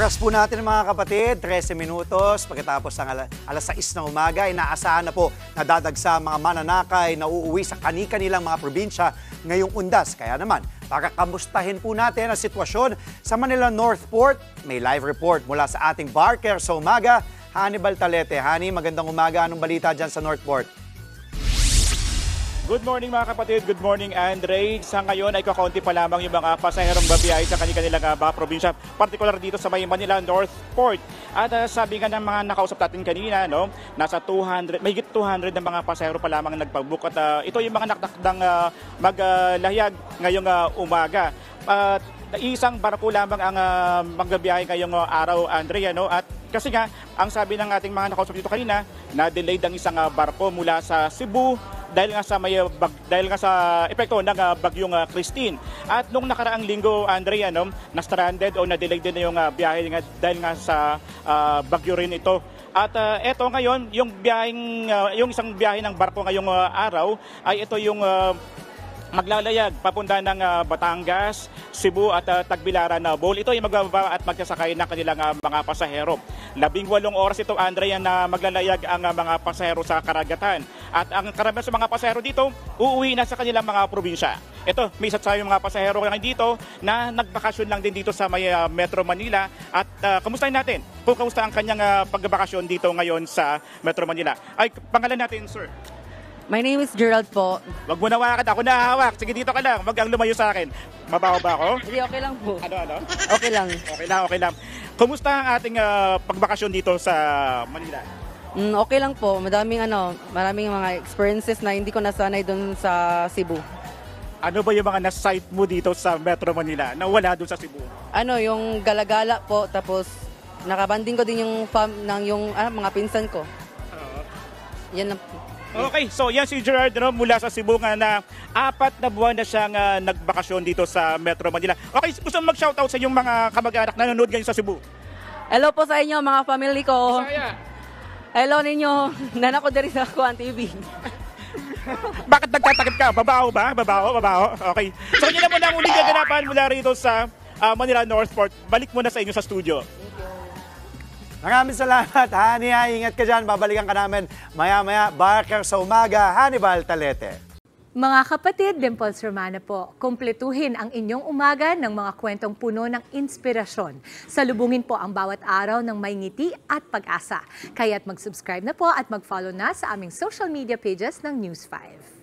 Oras po natin mga kapatid, 13 minutos. Pagkatapos ng alas 6 ng umaga, inaasahan na po na dadagsa mga mananakay na uuwi sa kani-kanilang mga probinsya ngayong undas. Kaya naman, pakakamustahin po natin ang sitwasyon sa Manila Northport. May live report mula sa ating barker sa umaga, Hannibal Talete. Hani, magandang umaga. Anong balita dyan sa Northport? Good morning mga kapatid, good morning Andre. Sa ngayon ay kakaunti pa lamang yung mga pasaherong babiyahe sa kanilang mga probinsya, partikular dito sa Manila Northport. At sabi nga ng mga nakausap natin kanina, no, nasa 200, may higit 200 na mga pasahero pa lamang nagpag-book. At ito yung mga naktakdang maglahiyag ngayong umaga. Isang barko lamang ang magbabiyahe ngayong araw, Andre, no? At kasi nga, ang sabi ng ating mga nakausap dito kanina, na-delayed ang isang barko mula sa Cebu dahil nga sa epekto ng bagyong Christine. At nung nakaraang linggo, Andre, na-stranded o na-delayed din na yung biyahe dahil nga sa bagyo rin ito. At eto ngayon, yung isang biyahe ng barko ngayong araw ay ito yung maglalayag papunta ng Batangas, Cebu at Tagbilaran na Bohol. Ito ay magbababa at magsasakay ng kanilang mga pasahero. 18 oras ito, Andre, na maglalayag ang mga pasahero sa karagatan. At ang karamihan sa mga pasahero dito, uuwi na sa kanilang mga probinsya. Ito, may isa tayong mga pasahero ngayon dito na nagbakasyon lang din dito sa Metro Manila. At kamustahin natin kung kamusta ang kanyang pagbabakasyon dito ngayon sa Metro Manila. Ay, pangalan natin, sir? My name is Gerald po. Wag mo nawakan, ako nahahawak. Sige, dito ka lang. Wag kang lumayo sa akin. Mabaho ba ako? Hindi, okay lang po. Ano? Okay lang. Okay lang. Kumusta ang ating pagbakasyon dito sa Manila? Okay lang po. Maraming mga experiences na hindi ko nasanay doon sa Cebu. Ano ba yung mga na-sight mo dito sa Metro Manila na wala doon sa Cebu? Yung gala-gala po, tapos nakabanding ko din yung mga pinsan ko. Yan lang po. Okay, so yan si Gerard mula sa Cebu nga na 4 na buwan na siyang nagbakasyon dito sa Metro Manila. Okay, gusto mo mag-shoutout sa inyong mga kamag-anak na nanonood ngayon sa Cebu? Hello po sa inyo mga family ko. Bisaya. Hello ninyo, nanak ko diri sa Kuan TV. Bakit nagtatakip ka? Babaho ba? Babaho. Okay. So yun na muna ang uling kaganapan mula rito sa Manila Northport. Balik muna sa inyo sa studio. Maraming salamat, Hani. Ingat ka dyan. Babalikan ka namin maya-maya. Barker sa umaga, Hannibal Talete. Mga kapatid, Dimples Romana po, kumpletuhin ang inyong umaga ng mga kwentong puno ng inspirasyon. Salubungin po ang bawat araw ng may ngiti at pag-asa. Kaya't mag-subscribe na po at mag-follow na sa aming social media pages ng News 5.